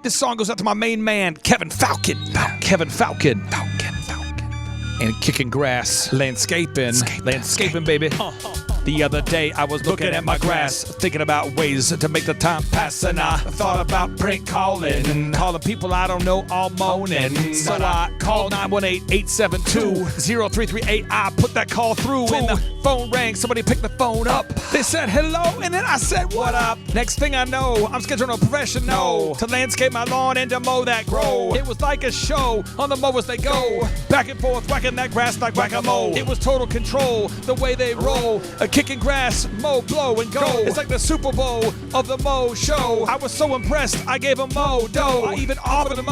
This song goes out to my main man, Kevin Falcon. Kevin Falcon. And kicking grass, landscaping, baby. The other day I was looking at my grass, thinking about ways to make the time pass, and I thought about prank calling people I don't know all morning. So I called 918-872-0338. I put that call through, and the phone rang. Somebody picked the phone up. They said hello, and then I said what up. Next thing I know, I'm scheduling a professional to landscape my lawn and to mow that grow. It was like a show on the mowers they go, back and forth whacking that grass like whack-a-mole. It was total control, the way they roll. Kicking grass, mow, blow, and go. It's like the Super Bowl of the mow show. I was so impressed, I gave them mow dough. I even offered to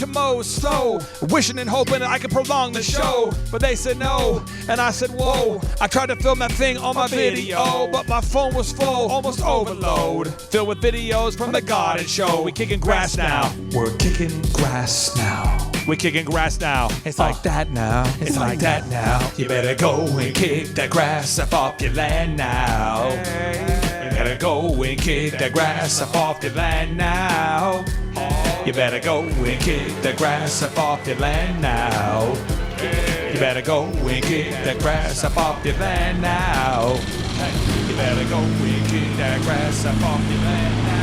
mow slow, wishing and hoping that I could prolong the show. But they said no, and I said whoa. I tried to film that thing on my video, but my phone was full, almost overload. Filled with videos from the garden show. We kicking grass now. We're kicking grass now. We're kicking grass now. It's like that now. It's like that now. You better go and kick that grass up off your land now. You better go and kick that grass up off your land now. You better go and kick that grass up off your land now. You better go and kick that grass up off your land now. You better go and kick that grass up off your land now. You better go and kick that grass up off your land now.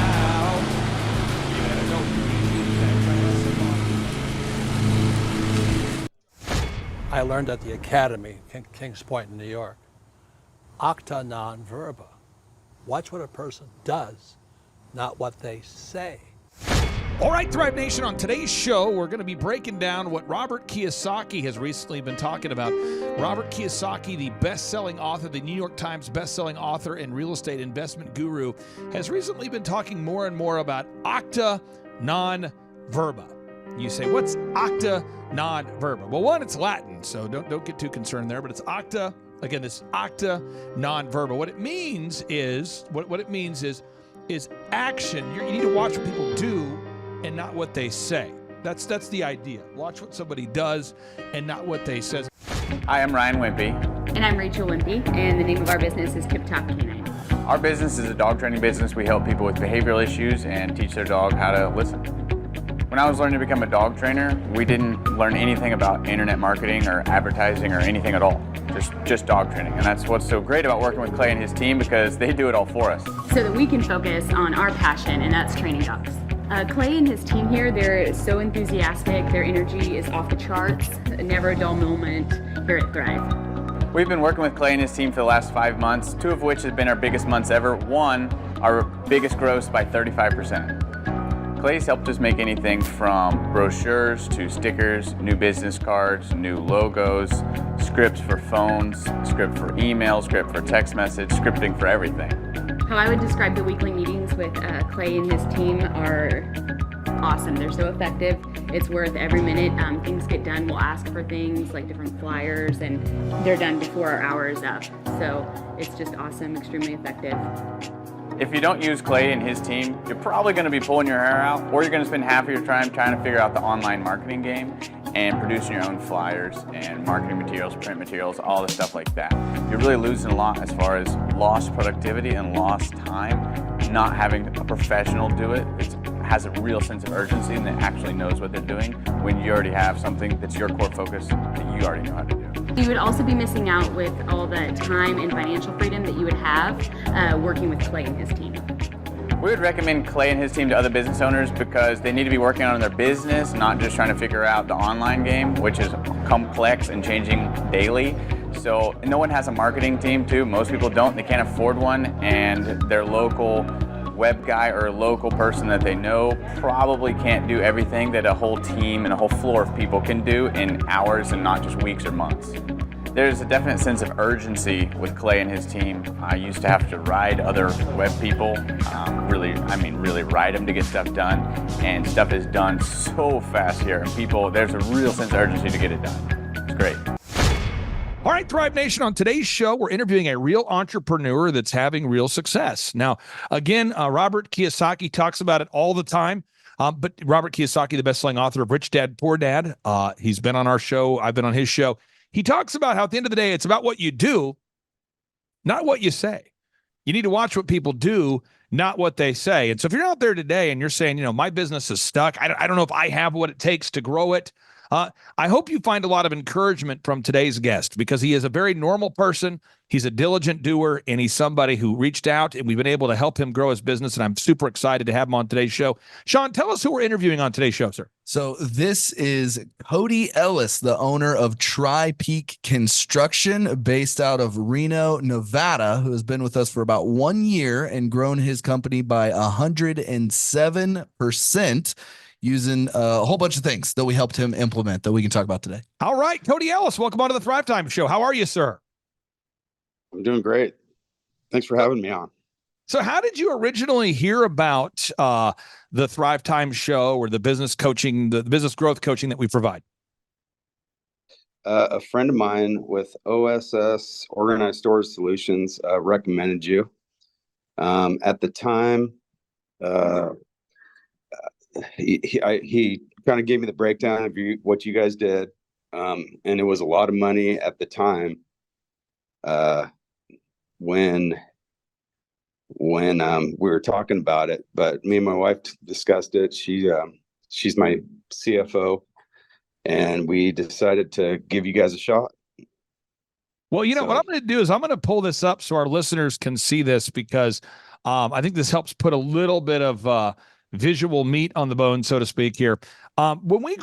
I learned at the Academy, Kings Point in New York, acta non verba. Watch what a person does, not what they say. All right, Thrive Nation, on today's show, we're going to be breaking down what Robert Kiyosaki has recently been talking about. Robert Kiyosaki, the best-selling author, the New York Times best-selling author and real estate investment guru, has recently been talking more and more about acta non verba. You say, what's acta non verba? Well, one, it's Latin, so don't get too concerned there, but it's acta. Again, this acta non verba. What it means is action. You need to watch what people do and not what they say. That's the idea. Watch what somebody does and not what they say. Hi, I'm Ryan Wimpy. And I'm Rachel Wimpy, and the name of our business is Tip Top Canine. Our business is a dog training business. We help people with behavioral issues and teach their dog how to listen. When I was learning to become a dog trainer, we didn't learn anything about internet marketing or advertising or anything at all. Just dog training. And that's what's so great about working with Clay and his team, because they do it all for us. So that we can focus on our passion, and that's training dogs. Clay and his team here, they're so enthusiastic. Their energy is off the charts. Never a dull moment here at Thrive. We've been working with Clay and his team for the last 5 months, 2 of which have been our biggest months ever. 1, our biggest gross by 35%. Clay's helped us make anything from brochures to stickers, new business cards, new logos, scripts for phones, script for email, script for text message, scripting for everything. How I would describe the weekly meetings with Clay and his team are awesome. They're so effective. It's worth every minute. Things get done. We'll ask for things like different flyers, and they're done before our hour is up. So it's just awesome, extremely effective. If you don't use Clay and his team, you're probably going to be pulling your hair out, or you're going to spend half of your time trying to figure out the online marketing game and producing your own flyers and marketing materials, print materials, all the stuff like that. You're really losing a lot as far as lost productivity and lost time, not having a professional do it. It has a real sense of urgency and that actually knows what they're doing when you already have something that's your core focus that you already know how to do. You would also be missing out with all the time and financial freedom that you would have working with Clay and his team. We would recommend Clay and his team to other business owners because they need to be working on their business, not just trying to figure out the online game, which is complex and changing daily. So no one has a marketing team too. Most people don't. They can't afford one, and their local web guy or a local person that they know probably can't do everything that a whole team and a whole floor of people can do in hours and not just weeks or months. There's a definite sense of urgency with Clay and his team. I used to have to ride other web people, really ride them to get stuff done, and stuff is done so fast here, and there's a real sense of urgency to get it done. It's great. All right, Thrive Nation, on today's show, we're interviewing a real entrepreneur that's having real success. Now, again, Robert Kiyosaki talks about it all the time, but Robert Kiyosaki, the best-selling author of Rich Dad, Poor Dad, he's been on our show. I've been on his show. He talks about how at the end of the day, it's about what you do, not what you say. You need to watch what people do, not what they say. And so if you're out there today and you're saying, my business is stuck, I don't know if I have what it takes to grow it. I hope you find a lot of encouragement from today's guest, because he is a very normal person. He's a diligent doer, and he's somebody who reached out, and we've been able to help him grow his business. And I'm super excited to have him on today's show. Sean, tell us who we're interviewing on today's show, sir. So this is Cody Ellis, the owner of Tri-Peak Construction, based out of Reno, Nevada, who has been with us for about 1 year and grown his company by 107%. Using a whole bunch of things that we helped him implement that we can talk about today. All right, Cody Ellis, welcome on to the Thrivetime Show. How are you, sir? I'm doing great. Thanks for having me on. So how did you originally hear about the Thrivetime Show, or the business coaching, the business growth coaching that we provide? A friend of mine with OSS, Organized Storage Solutions, recommended you. At the time, he kind of gave me the breakdown of what you guys did, and it was a lot of money at the time. When we were talking about it, but me and my wife discussed it. She's my CFO, and we decided to give you guys a shot. Well, what I'm going to do is I'm going to pull this up so our listeners can see this, because I think this helps put a little bit of visual meat on the bone, so to speak, here. When we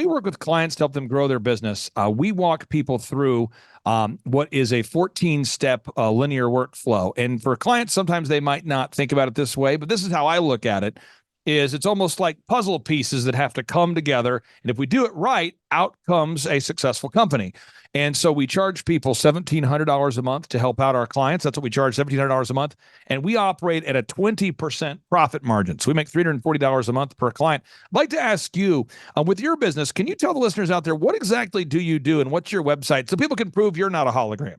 work with clients to help them grow their business, we walk people through what is a 14-step linear workflow. And for clients, sometimes they might not think about it this way, but this is how I look at it. It's almost like puzzle pieces that have to come together. And if we do it right, out comes a successful company. And so we charge people $1,700 a month to help out our clients. That's what we charge, $1,700 a month. And we operate at a 20% profit margin. So we make $340 a month per client. I'd like to ask you, with your business, can you tell the listeners out there, what exactly do you do and what's your website so people can prove you're not a hologram?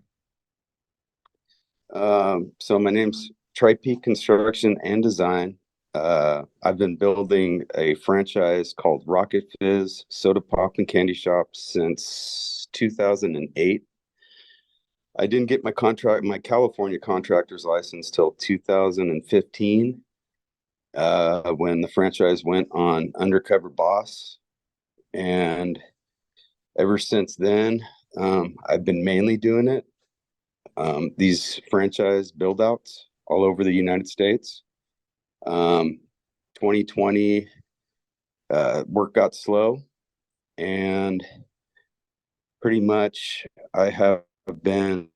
So my name's Tri-Peak Construction and Design. I've been building a franchise called Rocket Fizz Soda Pop and Candy Shop since 2008. I didn't get my California contractor's license till 2015, when the franchise went on Undercover Boss. And ever since then, I've been mainly doing it. These franchise build outs all over the United States. 2020, work got slow, and pretty much I have been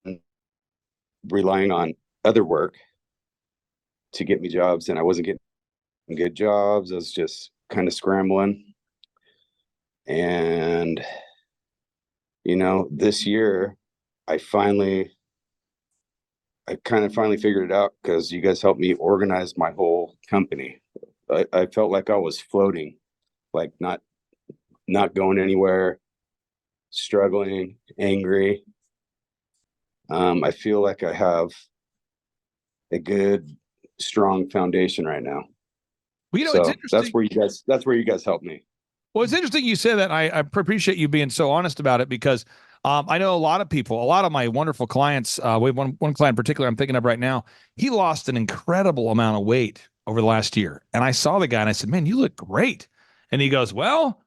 relying on other work to get me jobs, and I wasn't getting good jobs. I was just kind of scrambling. And, this year I kind of finally figured it out, because you guys helped me organize my whole company. I felt like I was floating, like not going anywhere, struggling, angry. I feel like I have a good, strong foundation right now. Well, so it's interesting. That's where you guys helped me. Well, it's interesting you say that. I appreciate you being so honest about it, because I know a lot of people, a lot of my wonderful clients, we have one client in particular I'm thinking of right now. He lost an incredible amount of weight over the last year. And I saw the guy and I said, man, you look great. And he goes, well,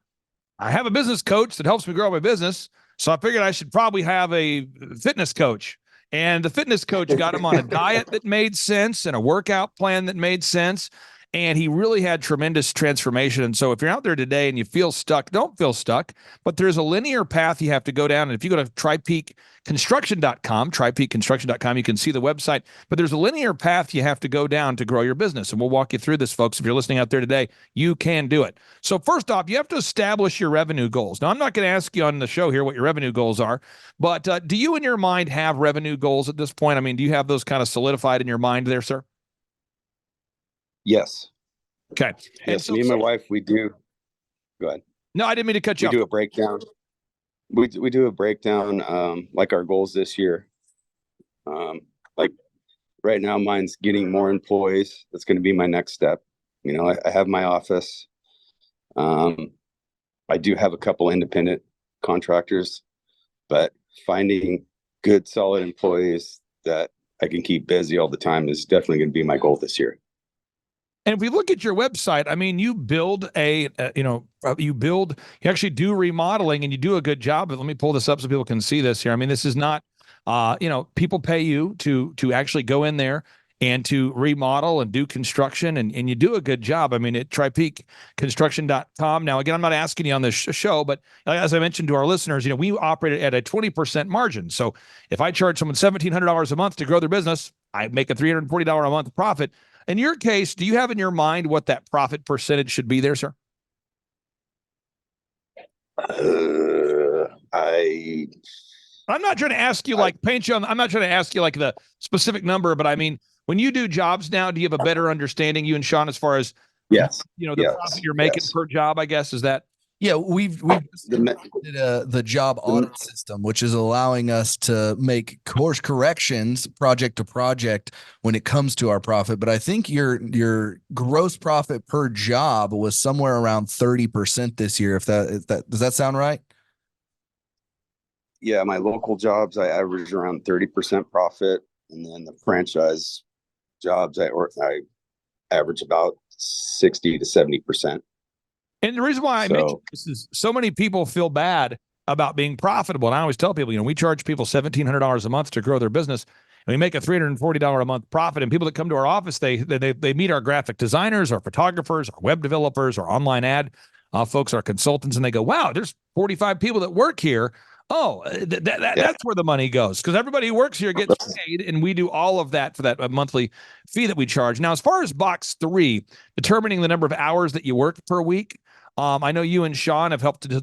I have a business coach that helps me grow my business. So I figured I should probably have a fitness coach. And the fitness coach got him on a diet that made sense and a workout plan that made sense. And he really had tremendous transformation. And so if you're out there today and you feel stuck, don't feel stuck, but there's a linear path you have to go down. And if you go to tripeakconstruction.com, you can see the website, but there's a linear path you have to go down to grow your business. And we'll walk you through this, folks. If you're listening out there today, you can do it. So first off, you have to establish your revenue goals. Now, I'm not going to ask you on the show here what your revenue goals are, but do you in your mind have revenue goals at this point? I mean, do you have those kind of solidified in your mind there, sir? Yes. Okay. Yes, me and my wife, we do. Go ahead. No, I didn't mean to cut you off. We do a breakdown. We do a breakdown, like our goals this year. Like right now, mine's getting more employees. That's going to be my next step. I have my office. I do have a couple independent contractors, but finding good, solid employees that I can keep busy all the time is definitely going to be my goal this year. And if we look at your website, I mean, you build you actually do remodeling and you do a good job. But let me pull this up so people can see this here. I mean, this is not, people pay you to actually go in there and to remodel and do construction, and you do a good job. I mean, at TripeakConstruction.com. Now, again, I'm not asking you on this show, but as I mentioned to our listeners, we operate at a 20% margin. So if I charge someone $1,700 a month to grow their business, I make a $340 a month profit. In your case, do you have in your mind what that profit percentage should be there, sir? I'm not trying to ask you paint you on. I'm not trying to ask you like the specific number, but I mean, when you do jobs now, do you have a better understanding, you and Sean, as far as Yes, the profit you're making per job? I guess is that. Yeah, we've implemented the job audit system, which is allowing us to make course corrections project to project when it comes to our profit. But I think your gross profit per job was somewhere around 30% this year. If that does that sound right? Yeah, my local jobs, I average around 30% profit, and then the franchise jobs, I average about 60 to 70%. And the reason why I mention this is so many people feel bad about being profitable. And I always tell people, we charge people $1,700 a month to grow their business, and we make a $340 a month profit. And people that come to our office, they meet our graphic designers, our photographers, our web developers, our online ad folks, our consultants, and they go, wow, there's 45 people that work here. Oh, that's where the money goes, because everybody who works here gets paid, and we do all of that for that monthly fee that we charge. Now, as far as box 3, determining the number of hours that you work per week, I know you and Sean have helped to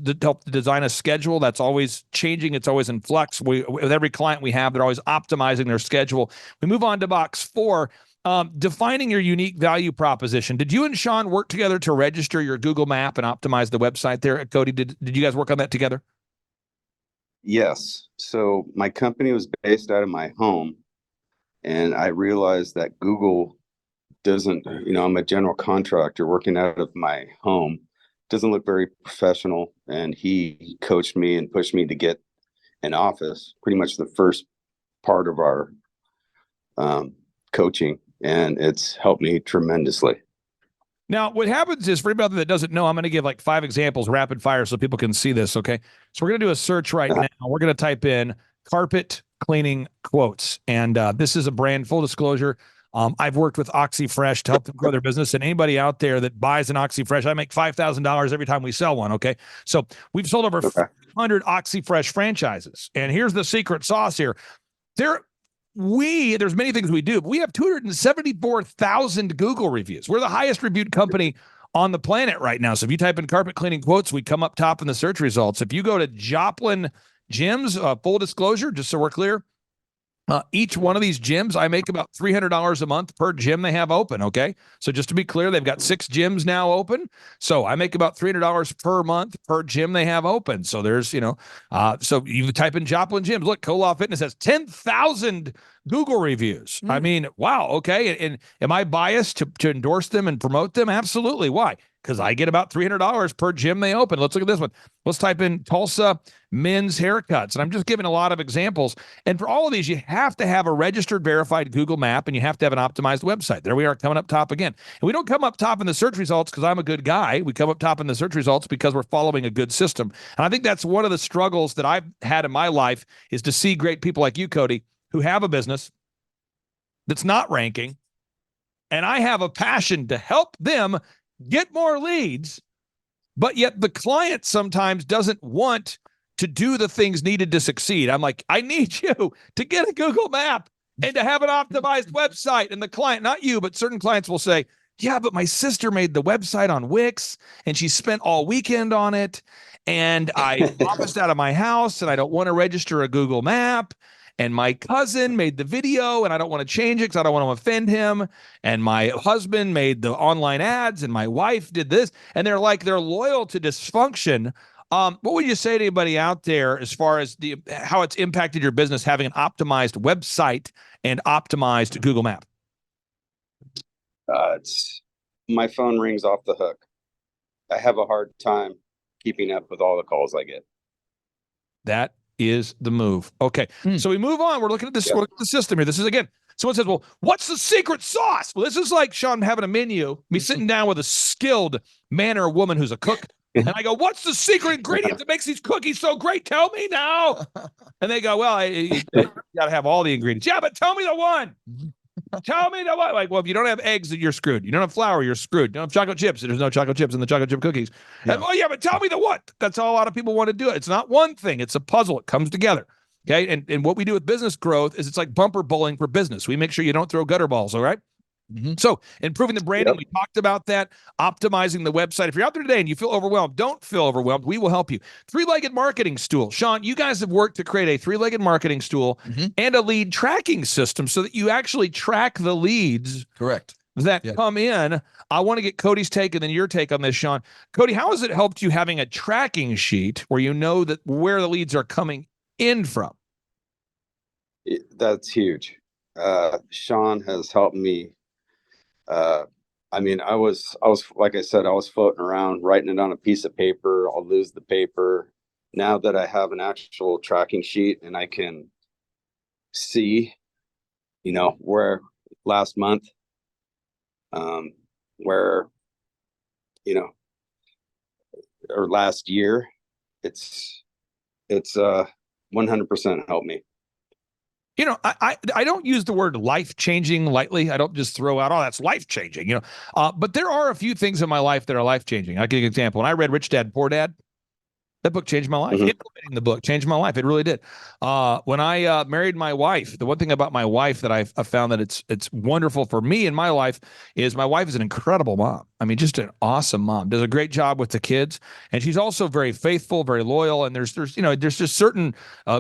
design a schedule that's always changing. It's always in flux. With every client we have, they're always optimizing their schedule. We move on to box 4, defining your unique value proposition. Did you and Sean work together to register your Google Map and optimize the website there? Cody, did you guys work on that together? Yes. So my company was based out of my home, and I realized that Google doesn't, I'm a general contractor working out of my home, doesn't look very professional. And he coached me and pushed me to get an office, pretty much the first part of our coaching, and it's helped me tremendously. Now, what happens is, for anybody that doesn't know, I'm going to give like 5 examples rapid fire so people can see this, okay? So we're going to do a search right now. We're going to type in carpet cleaning quotes. And this is a brand, full disclosure. I've worked with OxyFresh to help them grow their business. And anybody out there that buys an OxyFresh, I make $5,000 every time we sell one, okay? So we've sold over 500 OxyFresh franchises. And here's the secret sauce here. There's many things we do, but we have 274,000 Google reviews. We're the highest reviewed company on the planet right now. So if you type in carpet cleaning quotes, we come up top in the search results. If you go to Joplin Gyms, full disclosure, just so we're clear, each one of these gyms, I make about $300 a month per gym they have open, okay? So just to be clear, they've got 6 gyms now open. So I make about $300 per month per gym they have open. So there's, so you type in Joplin Gyms. Look, Koloff Fitness has 10,000 Google reviews. I mean, wow, okay. And am I biased to endorse them and promote them? Absolutely. Why? Because I get about $300 per gym they open. Let's look at this one. Let's type in Tulsa men's haircuts. And I'm just giving a lot of examples. And for all of these, you have to have a registered, verified Google map, and you have to have an optimized website. There we are, coming up top again. And we don't come up top in the search results because I'm a good guy. We come up top in the search results because we're following a good system. And I think that's one of the struggles that I've had in my life, is to see great people like you, Cody, who have a business that's not ranking. And I have a passion to help them get more leads, but yet the client sometimes doesn't want to do the things needed to succeed. I'm like, I need you to get a Google map and to have an optimized website. And the client, not you, but certain clients will say, yeah, but my sister made the website on Wix and she spent all weekend on it. And I officed out of my house and I don't want to register a Google map. And my cousin made the video and I don't want to change it because I don't want to offend him. And my husband made the online ads and my wife did this. And they're loyal to dysfunction. What would you say to anybody out there as far as how it's impacted your business, having an optimized website and optimized Google Map? My phone rings off the hook. I have a hard time keeping up with all the calls I get. That is the move. Okay. So we move on. We're looking at this. We're looking at the system here. This is, again, Someone says, well, what's the secret sauce? Well, this is like Sean having a menu, me sitting down with a skilled man or woman who's a cook. And I go, what's the secret ingredient that makes these cookies so great? Tell me now. And they go, well, you got to have all the ingredients. Yeah, but tell me the one. Tell me the one. Like, well, if you don't have eggs, you're screwed. You don't have flour, you're screwed. You don't have chocolate chips. There's no chocolate chips in the chocolate chip cookies. Yeah. And, oh, yeah, but tell me the what. That's how a lot of people want to do it. It's not one thing. It's a puzzle. It comes together. Okay. And what we do with business growth is it's like bumper bowling for business. We make sure you don't throw gutter balls. All right. So improving the branding, we talked about that, optimizing the website. If you're out there today and you feel overwhelmed, don't feel overwhelmed. We will help you. Three-legged marketing stool. Sean, you guys have worked to create a three-legged marketing stool and a lead tracking system so that you actually track the leads Correct. that come in. I want to get Cody's take and then your take on this, Sean. Cody, how has it helped you having a tracking sheet where you know that where the leads are coming in from? That's huge. Sean has helped me. I mean, I was, like I said, I was floating around writing it on a piece of paper. I'll lose the paper. Now that I have an actual tracking sheet and I can see, where last month, where, or last year, it's 100% helped me. I don't use the word life-changing lightly. I don't just throw out, oh, that's life-changing, but there are a few things in my life that are life-changing. I'll give you an example. When I read Rich Dad, Poor Dad, that book changed my life. Implementing the book changed my life. It really did. When I married my wife, the one thing about my wife that I've found that it's wonderful for me in my life is my wife is an incredible mom. I mean, just an awesome mom. Does a great job with the kids, and she's also very faithful, very loyal. And there's just certain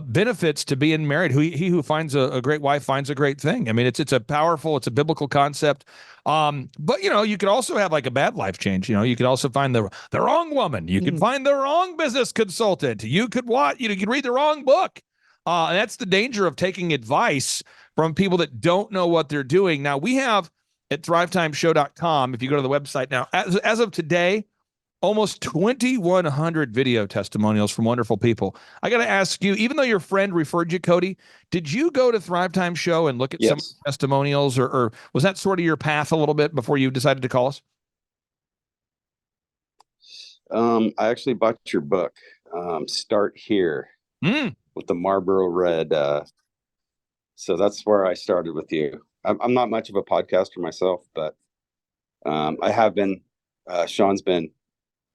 benefits to being married. He who finds a great wife finds a great thing. I mean, it's a biblical concept. But you could also have like a bad life change. You could also find the wrong woman. You could find the wrong business consultant. You could read the wrong book. And that's the danger of taking advice from people that don't know what they're doing. Now we have at thrivetimeshow.com, if you go to the website now, as of today, almost 2,100 video testimonials from wonderful people. I got to ask you, even though your friend referred you, Cody, did you go to Thrivetime Show and look at some testimonials, or was that sort of your path a little bit before you decided to call us? I actually bought your book, Start Here, with the Marlboro Red. So that's where I started with you. I'm not much of a podcaster myself, but I have been. Sean's been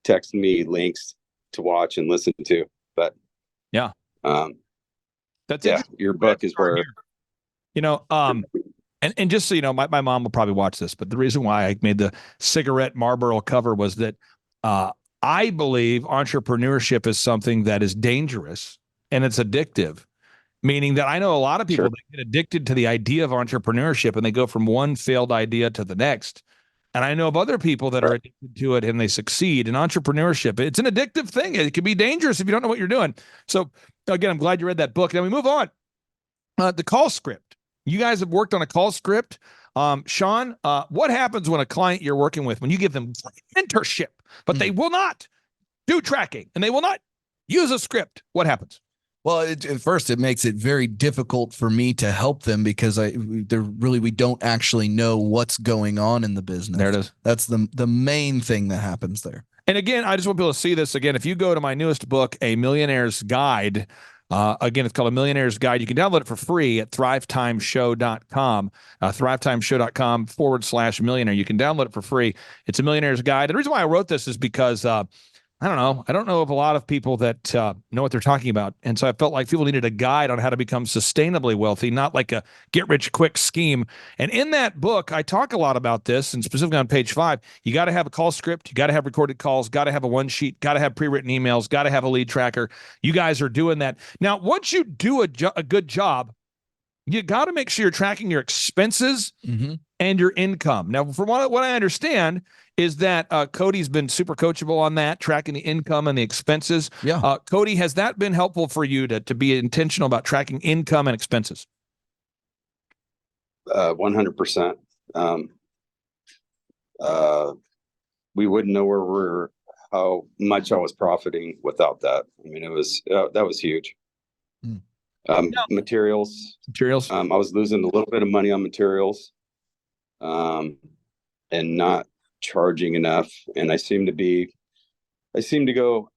texting me links to watch and listen to. But that's your book is where and just so you know, my mom will probably watch this, but the reason why I made the cigarette Marlboro cover was that I believe entrepreneurship is something that is dangerous and it's addictive. Meaning that I know a lot of people that get addicted to the idea of entrepreneurship and they go from one failed idea to the next. And I know of other people that are addicted to it and they succeed in entrepreneurship. It's an addictive thing. It can be dangerous if you don't know what you're doing. So again, I'm glad you read that book. Now we move on. The call script. You guys have worked on a call script. Sean, what happens when a client you're working with, when you give them mentorship, but they will not do tracking and they will not use a script? What happens? Well, at first, it makes it very difficult for me to help them because we don't actually know what's going on in the business. There it is. That's the main thing that happens there. And again, I just want people to see this again. If you go to my newest book, A Millionaire's Guide, again, it's called A Millionaire's Guide. You can download it for free at thrivetimeshow.com, thrivetimeshow.com/millionaire. You can download it for free. It's A Millionaire's Guide. And the reason why I wrote this is because I don't know. I don't know of a lot of people that know what they're talking about. And so I felt like people needed a guide on how to become sustainably wealthy, not like a get-rich-quick scheme. And in that book, I talk a lot about this, and specifically on page 5, you got to have a call script, you got to have recorded calls, got to have a one sheet, got to have pre-written emails, got to have a lead tracker. You guys are doing that. Now, once you do a good job, you got to make sure you're tracking your expenses and your income. Now, from what I understand is that Cody's been super coachable on that, tracking the income and the expenses. Yeah. Cody, has that been helpful for you to be intentional about tracking income and expenses? 100%. We wouldn't know how much I was profiting without that. I mean, that was huge. Materials. Materials. I was losing a little bit of money on materials, and not charging enough. And I seem to go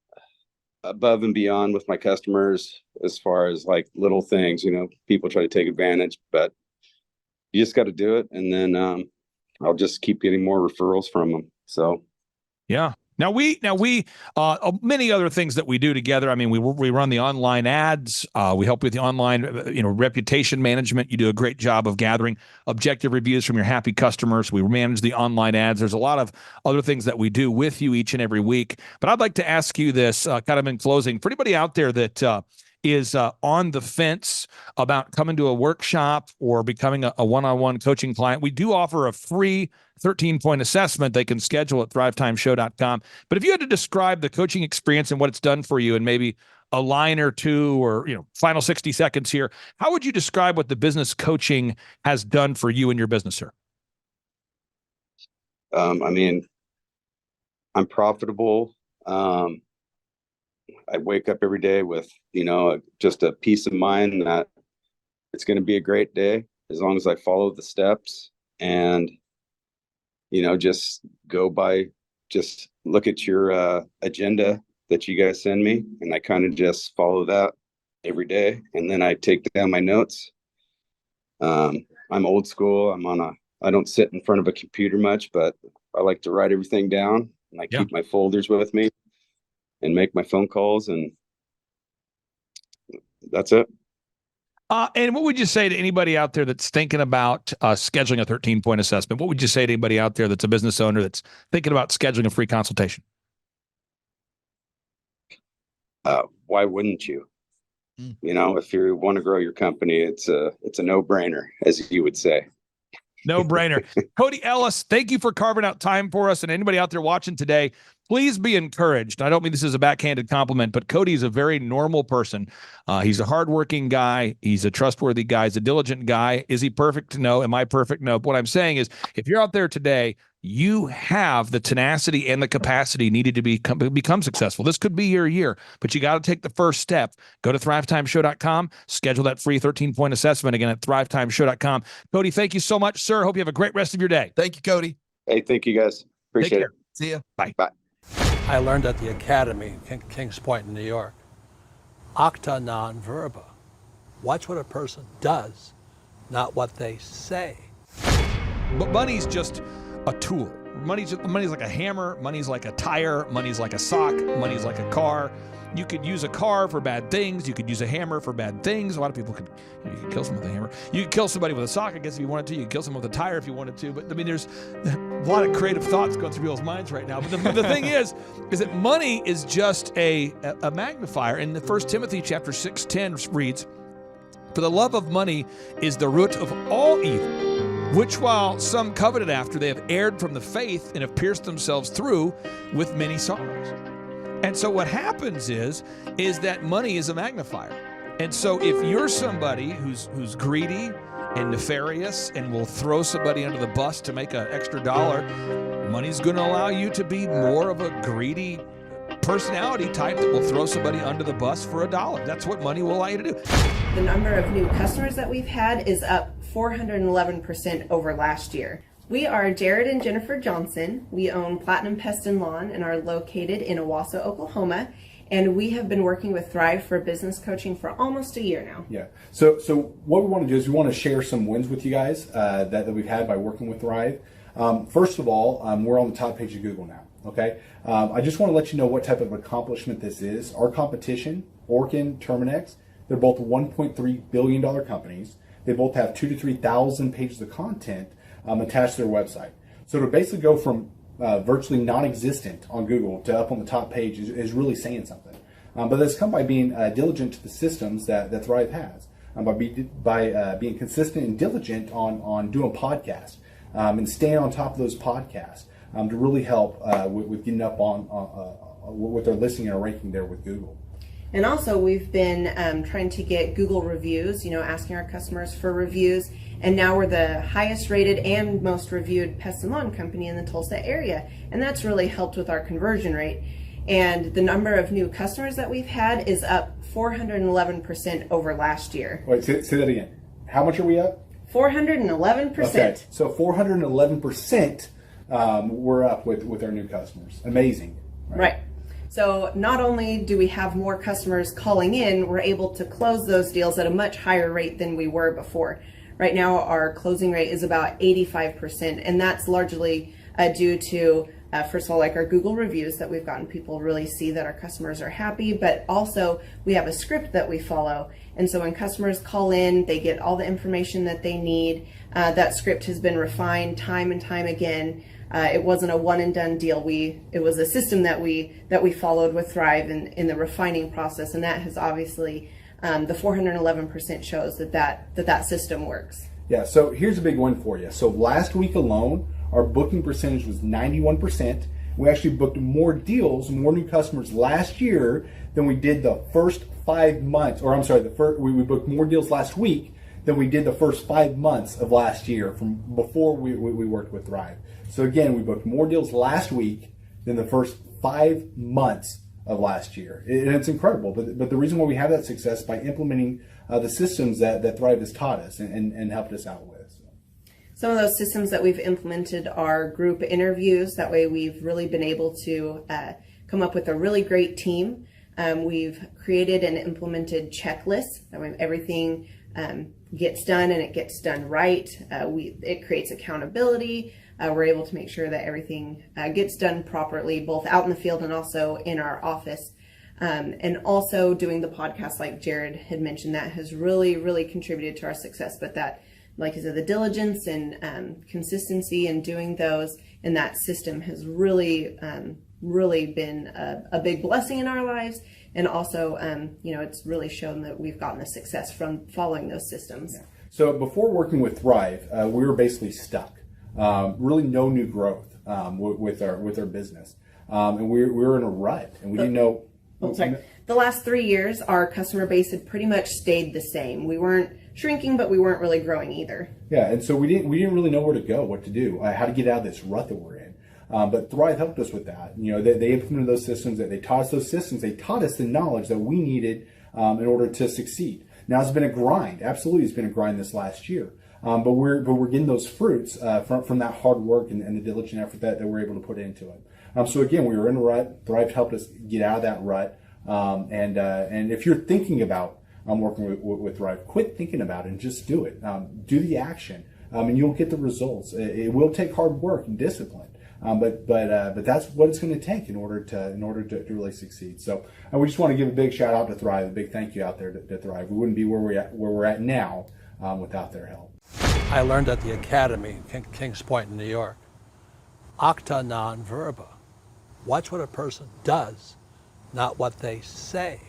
above and beyond with my customers as far as like little things, people try to take advantage, but you just got to do it. And then, I'll just keep getting more referrals from them. So, yeah. Now we many other things that we do together. I mean, we run the online ads. We help with the online, reputation management. You do a great job of gathering objective reviews from your happy customers. We manage the online ads. There's a lot of other things that we do with you each and every week. But I'd like to ask you this, kind of in closing, for anybody out there that is on the fence about coming to a workshop or becoming a one-on-one coaching client, we do offer a free 13-point assessment they can schedule at thrivetimeshow.com. But if you had to describe the coaching experience and what it's done for you in maybe a line or two or, final 60 seconds here, how would you describe what the business coaching has done for you and your business, sir? I mean, I'm profitable. I wake up every day with, just a peace of mind that it's going to be a great day as long as I follow the steps and, just look at your agenda that you guys send me. And I kind of just follow that every day. And then I take down my notes. I'm old school. I don't sit in front of a computer much, but I like to write everything down, and I keep my folders with me and make my phone calls, and that's it. And what would you say to anybody out there that's thinking about scheduling a 13-point assessment? What would you say to anybody out there that's a business owner that's thinking about scheduling a free consultation? Why wouldn't you? If you want to grow your company, it's a no-brainer, as you would say. No brainer. Cody Ellis, thank you for carving out time for us. And anybody out there watching today, please be encouraged. I don't mean this as a backhanded compliment, but Cody's a very normal person. He's a hardworking guy. He's a trustworthy guy. He's a diligent guy. Is he perfect? No. Am I perfect? No. But what I'm saying is, if you're out there today, you have the tenacity and the capacity needed to become successful. This could be your year, but you got to take the first step. Go to thrivetimeshow.com, schedule that free 13-point assessment again at thrivetimeshow.com. Cody, thank you so much, sir. Hope you have a great rest of your day. Thank you, Cody. Hey, thank you guys. Appreciate it. See ya. Bye. Bye. I learned at the academy, Kings Point in New York, acta non verba. Watch what a person does, not what they say. But money's just a tool. Money's like a hammer. Money's like a tire. Money's like a sock. Money's like a car. You could use a car for bad things. You could use a hammer for bad things. A lot of people could, you could kill someone with a hammer. You could kill somebody with a sock, I guess, if you wanted to. You could kill someone with a tire if you wanted to. But I mean, there's a lot of creative thoughts going through people's minds right now. But the thing is that money is just a magnifier. And the 1 Timothy chapter 6:10 reads, "For the love of money is the root of all evil, which while some coveted after, they have erred from the faith and have pierced themselves through with many sorrows." And so what happens is that money is a magnifier. And so if you're somebody who's greedy and nefarious and will throw somebody under the bus to make an extra dollar, money's going to allow you to be more of a greedy personality type that will throw somebody under the bus for $1. That's what money will allow you to do. The number of new customers that we've had is up 411% over last year. We are Jared and Jennifer Johnson. We own Platinum Pest and Lawn and are located in Owasso, Oklahoma. And we have been working with Thrive for business coaching for almost a year now. Yeah. So what we want to do is we want to share some wins with you guys that we've had by working with Thrive. First of all, we're on the top page of Google now. Okay. I just want to let you know what type of accomplishment this is. Our competition, Orkin, Terminex, they're both $1.3 billion companies. They both have 2,000 to 3,000 pages of content attached to their website. So to basically go from virtually non-existent on Google to up on the top page is really saying something. But that's come by being diligent to the systems that Thrive has, by being consistent and diligent on doing podcasts and staying on top of those podcasts to really help with getting up on with their listing and ranking there with Google. And also we've been trying to get Google reviews, asking our customers for reviews. And now we're the highest rated and most reviewed pest and lawn company in the Tulsa area. And that's really helped with our conversion rate. And the number of new customers that we've had is up 411% over last year. Wait, say that again. How much are we up? 411%. Okay, so 411% we're up with our new customers. Amazing. Right. So not only do we have more customers calling in, we're able to close those deals at a much higher rate than we were before. Right now, our closing rate is about 85%, and that's largely due to, first of all, like our Google reviews that we've gotten people really see that our customers are happy, but also we have a script that we follow. And so when customers call in, they get all the information that they need. That script has been refined time and time again. It wasn't a one and done deal. It was a system that we followed with Thrive in the refining process, and that has obviously the 411% shows that system works. Yeah. So here's a big one for you. So last week alone, our booking percentage was 91%. We actually booked more deals, more new customers last year than we did the first 5 months. Or I'm sorry, we booked more deals last week than we did the first 5 months of last year from before we worked with Thrive. So again, we booked more deals last week than the first 5 months of last year. And it's incredible. But the reason why we have that success is by implementing the systems that Thrive has taught us and helped us out with. Some of those systems that we've implemented are group interviews. That way we've really been able to come up with a really great team. We've created and implemented checklists. That way everything gets done and it gets done right. It creates accountability. We're able to make sure that everything gets done properly, both out in the field and also in our office. And also doing the podcast, like Jared had mentioned, that has really, really contributed to our success. But that, like I said, the diligence and consistency in doing those and that system has really, really been a big blessing in our lives. And also, it's really shown that we've gotten the success from following those systems. Yeah. So before working with Thrive, we were basically stuck. Really no new growth with our business. And we were in a rut and we didn't know. The last 3 years, our customer base had pretty much stayed the same. We weren't shrinking, but we weren't really growing either. Yeah, and so we didn't really know where to go, what to do, how to get out of this rut that we're in. But Thrive helped us with that. They implemented those systems. They taught us those systems. They taught us the knowledge that we needed in order to succeed. Now it's been a grind. Absolutely, it's been a grind this last year. But we're getting those fruits from that hard work and the diligent effort that we're able to put into it. So again, we were in a rut. Thrive helped us get out of that rut. And if you're thinking about working with Thrive, quit thinking about it and just do it. Do the action, and you'll get the results. It will take hard work and discipline, but that's what it's going to take in order to really succeed. So we just want to give a big shout out to Thrive, a big thank you out there to Thrive. We wouldn't be where we're at now without their help. I learned at the Academy in Kings Point in New York. Acta non verba. Watch what a person does, not what they say.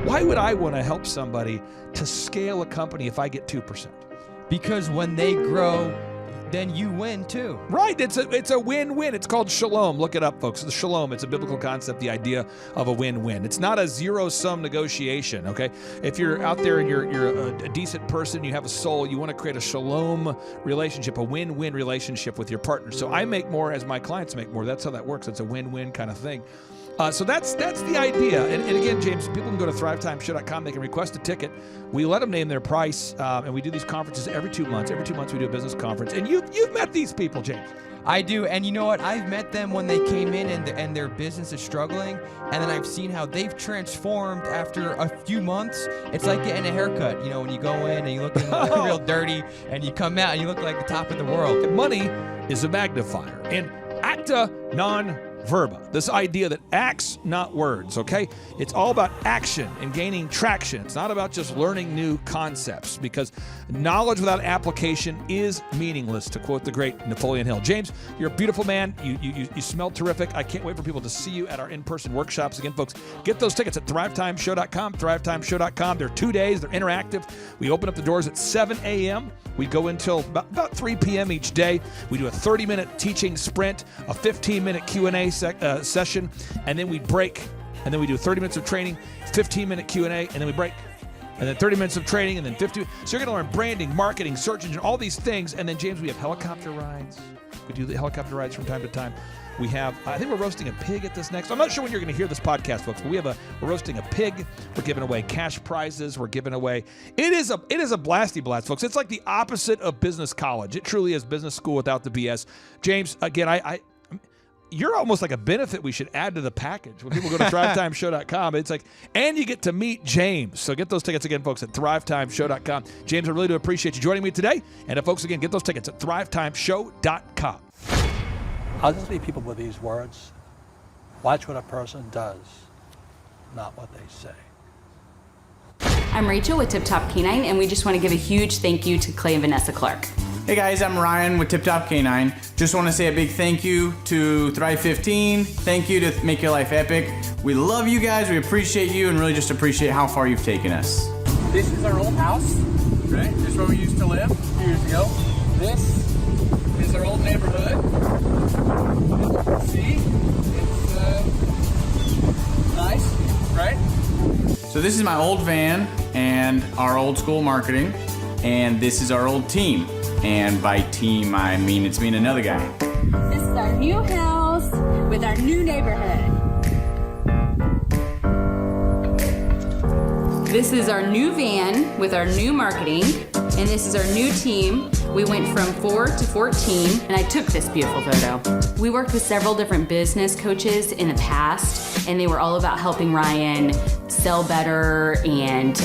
Why would I want to help somebody to scale a company if I get 2%? Because when they grow, then you win too. Right, it's a win-win. It's called shalom. Look it up, folks. The shalom, it's a biblical concept, the idea of a win-win. It's not a zero-sum negotiation, okay? If you're out there and you're a decent person, you have a soul, you want to create a shalom relationship, a win-win relationship with your partner. So I make more as my clients make more. That's how that works. It's a win-win kind of thing. So that's the idea. And again, James, people can go to thrivetimeshow.com. They can request a ticket. We let them name their price, and we do these conferences every 2 months. Every 2 months we do a business conference. And you've met these people, James. I do, and you know what? I've met them when they came in and their business is struggling, and then I've seen how they've transformed after a few months. It's like getting a haircut. When you go in and you look real dirty, and you come out and you look like the top of the world. Money is a magnifier. And acta non verba, this idea that acts, not words, okay? It's all about action and gaining traction. It's not about just learning new concepts, because knowledge without application is meaningless, to quote the great Napoleon Hill. James, you're a beautiful man. You smell terrific. I can't wait for people to see you at our in-person workshops. Again, folks, get those tickets at thrivetimeshow.com, thrivetimeshow.com. They're 2 days. They're interactive. We open up the doors at 7 a.m. We go until about 3 p.m. each day. We do a 30-minute teaching sprint, a 15-minute Q&A session, and then we break, and then we do 30 minutes of training, 15-minute Q&A, and then we break, and then 30 minutes of training, and then 50. So you're going to learn branding, marketing, search engine, all these things. And then, James, we have helicopter rides. We do the helicopter rides from time to time. We have, I think we're roasting a pig at this next. I'm not sure when you're going to hear this podcast, folks, but we're roasting a pig. We're giving away cash prizes. We're giving away. It is a blasty blast, folks. It's like the opposite of business college. It truly is business school without the BS. James, again, you're almost like a benefit we should add to the package. When people go to thrivetimeshow.com, it's like, and you get to meet James. So get those tickets again, folks, at thrivetimeshow.com. James, I really do appreciate you joining me today. And folks, again, get those tickets at thrivetimeshow.com. I'll just leave people with these words. Watch what a person does, not what they say. I'm Rachel with Tip Top Canine, and we just want to give a huge thank you to Clay and Vanessa Clark. Hey guys, I'm Ryan with Tip Top Canine. Just want to say a big thank you to Thrive 15. Thank you to Make Your Life Epic. We love you guys, we appreciate you, and really just appreciate how far you've taken us. This is our old house, right? This is where we used to live a few years ago. This is our old neighborhood. See? It's nice, right? So this is my old van and our old school marketing, and this is our old team. And by team, I mean it's me and another guy. This is our new house with our new neighborhood. This is our new van with our new marketing, and this is our new team. We went from 4 to 14, and I took this beautiful photo. We worked with several different business coaches in the past, and they were all about helping Ryan sell better and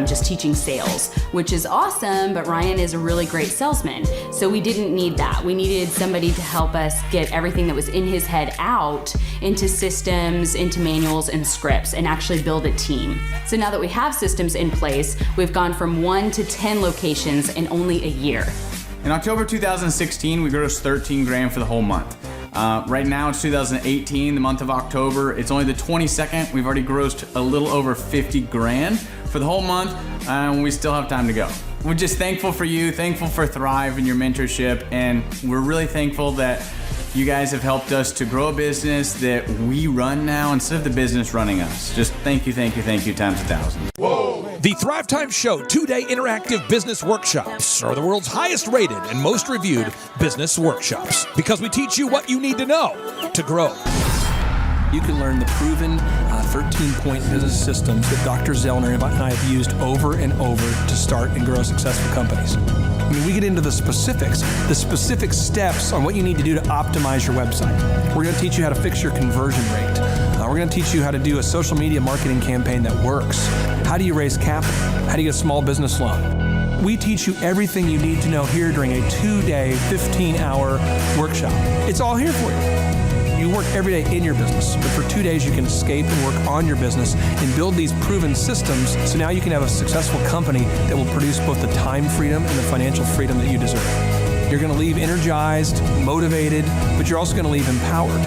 just teaching sales, which is awesome, but Ryan is a really great salesman. So we didn't need that. We needed somebody to help us get everything that was in his head out into systems, into manuals and scripts, and actually build a team. So now that we have systems in place, we've gone from 1 to 10 locations in only a year. In October 2016, we grossed 13 grand for the whole month. Right now it's 2018, the month of October. It's only the 22nd. We've already grossed a little over 50 grand for the whole month, and we still have time to go. We're just thankful for you, thankful for Thrive and your mentorship, and we're really thankful that you guys have helped us to grow a business that we run now instead of the business running us. Just thank you times 1,000. The Thrivetime Show 2-day interactive business workshops are the world's highest rated and most reviewed business workshops because we teach you what you need to know to grow. You can learn the proven 13-point business systems that Dr. Zellner and I have used over and over to start and grow successful companies. I mean, we get into the specific steps on what you need to do to optimize your website. We're going to teach you how to fix your conversion rate. We're going to teach you how to do a social media marketing campaign that works. How do you raise capital? How do you get a small business loan? We teach you everything you need to know here during a 2-day, 15-hour workshop. It's all here for you. You work every day in your business, but for 2 days you can escape and work on your business and build these proven systems so now you can have a successful company that will produce both the time freedom and the financial freedom that you deserve. You're going to leave energized, motivated, but you're also going to leave empowered.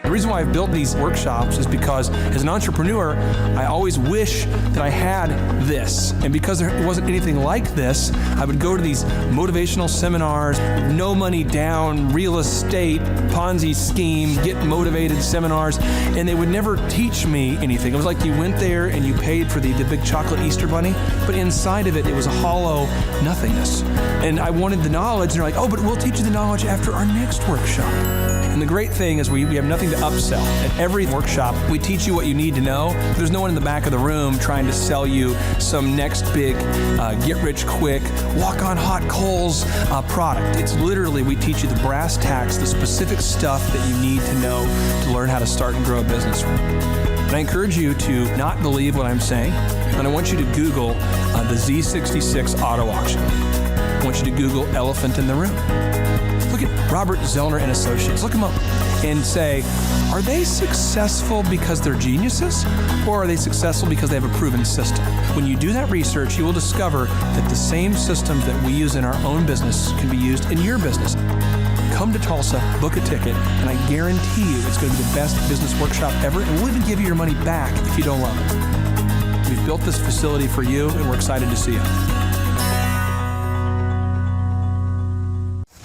The reason why I've built these workshops is because as an entrepreneur, I always wish that I had this. And because there wasn't anything like this, I would go to these motivational seminars, no money down, real estate, Ponzi scheme, get motivated seminars, and they would never teach me anything. It was like you went there and you paid for the big chocolate Easter bunny, but inside of it, it was a hollow nothingness. And I wanted the knowledge, and they're like, oh, but we'll teach you the knowledge after our next workshop. And the great thing is we have nothing to upsell. At every workshop, we teach you what you need to know. There's no one in the back of the room trying to sell you some next big get-rich-quick, walk-on-hot-coals product. It's literally, we teach you the brass tacks, the specific stuff that you need to know to learn how to start and grow a business. And I encourage you to not believe what I'm saying, and I want you to Google the Z66 auto auction. I want you to Google elephant in the room. Look at Robert Zellner and Associates. Look them up and say, are they successful because they're geniuses, or are they successful because they have a proven system? When you do that research, you will discover that the same systems that we use in our own business can be used in your business. Come to Tulsa, book a ticket, and I guarantee you it's going to be the best business workshop ever, and we'll even give you your money back if you don't love it. We've built this facility for you, and we're excited to see you.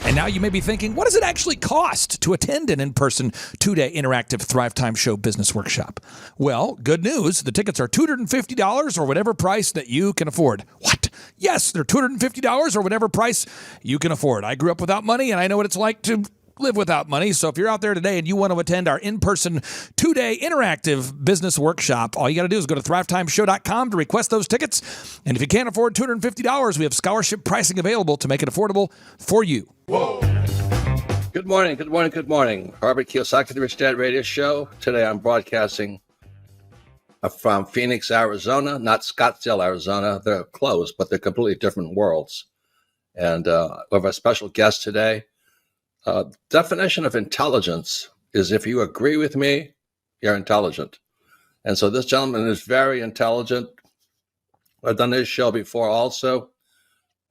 And now you may be thinking, what does it actually cost to attend an in-person 2-day interactive Thrivetime Show business workshop? Well, good news. The tickets are $250 or whatever price that you can afford. What? Yes, they're $250 or whatever price you can afford. I grew up without money, and I know what it's like to live without money. So if you're out there today and you want to attend our in-person 2-day interactive business workshop, all you got to do is go to thrivetimeshow.com to request those tickets. And if you can't afford $250, we have scholarship pricing available to make it affordable for you. Good morning, good morning, good morning. Robert Kiyosaki, the Rich Dad Radio Show. Today I'm broadcasting from Phoenix, Arizona, not Scottsdale, Arizona. They're close, but they're completely different worlds. And we have a special guest today. Definition of intelligence is if you agree with me, you're intelligent. And so this gentleman is very intelligent. I've done this show before also,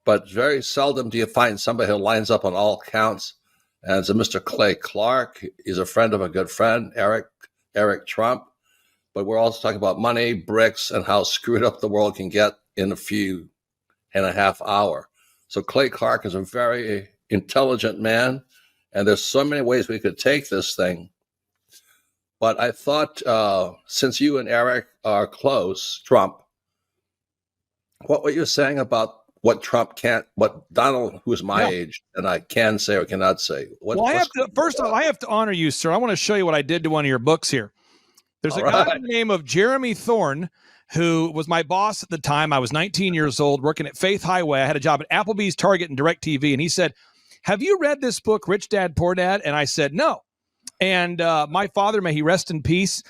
but very seldom do you find somebody who lines up on all counts. And it's a Mr. Clay Clark. He's a friend of a good friend, Eric Trump. But we're also talking about money, bricks, and how screwed up the world can get in a few and a half hours. So Clay Clark is a very intelligent man, and there's so many ways we could take this thing. But I thought, since you and Eric are close, Trump, what were you saying about what Trump can't, what Donald, who's my age, and I can say or cannot say? First of all, I have to honor you, sir. I want to show you what I did to one of your books here. There's a guy by the name of Jeremy Thorne, who was my boss at the time. I was 19 years old, working at Faith Highway. I had a job at Applebee's, Target, and DirecTV. And he said, "Have you read this book, Rich Dad, Poor Dad?" And I said, "No." And my father, may he rest in peace,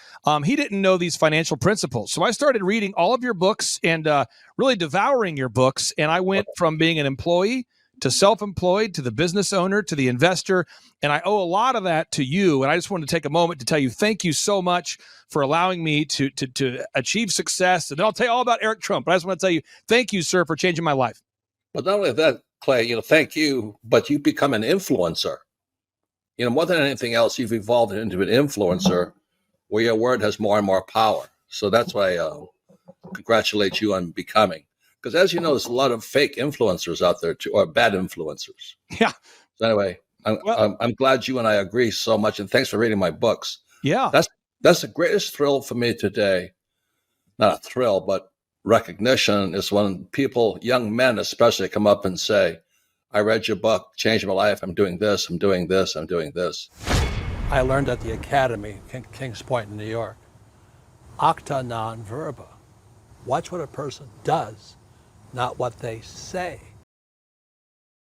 he didn't know these financial principles. So I started reading all of your books and really devouring your books. And I went from being an employee to self-employed, to the business owner, to the investor. And I owe a lot of that to you. And I just wanted to take a moment to tell you, thank you so much for allowing me to achieve success. And then I'll tell you all about Eric Trump. But I just want to tell you, thank you, sir, for changing my life. But not only that, Clay, thank you, but you become an influencer. More than anything else, you've evolved into an influencer where your word has more and more power. So that's why I congratulate you on becoming. Because as you know, there's a lot of fake influencers out there, too, or bad influencers. Yeah. So anyway, I'm glad you and I agree so much, and thanks for reading my books. Yeah. That's the greatest thrill for me today. Not a thrill, but recognition is when people, young men especially, come up and say, "I read your book, changed my life. I'm doing this, I'm doing this, I'm doing this." I learned at the Academy, Kings Point in New York, acta non verba. Watch what a person does, not what they say.